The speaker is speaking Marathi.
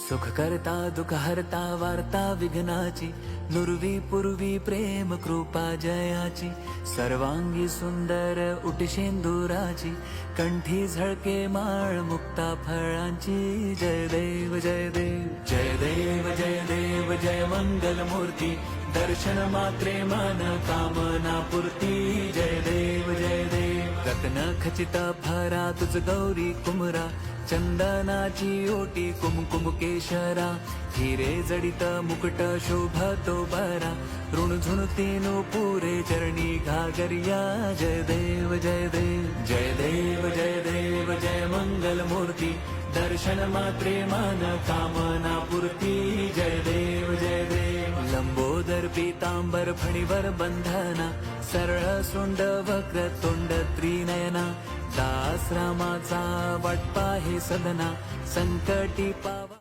सुख करता दुःख हरता वार्ता विघ्नाची, नुरवी पूर्वी प्रेम कृपा जयाची, सर्वांगी सुंदर उटिशेंदुराची, कंठी झळके माळ मुक्ता फळांची. जय देव जय देव जय देव जय देव जय मंगल मूर्ती, दर्शन मात्रे मन कामना पूर्ती. जय देव जय देव रत्न खचित भरा तुझ गौरी कुमरा, चंदनाची ओटी कुमकुम केशरा, हिरे जडित मुकुट शोभतो बरा, ऋणझुणतीनु पुरे चरणी घागरिया. जय देव जय देव जय देव जय देव जय मंगल मूर्ती, दर्शन मात्रे मन कामना पूर्ती. जय देव जय देव लंबोदर पीतांबर फणीवर बंधना, सरळ सोंड वक्र तोंड त्रिनयना, दास रामाचा वाटपा हे सदना, संकटी पावा.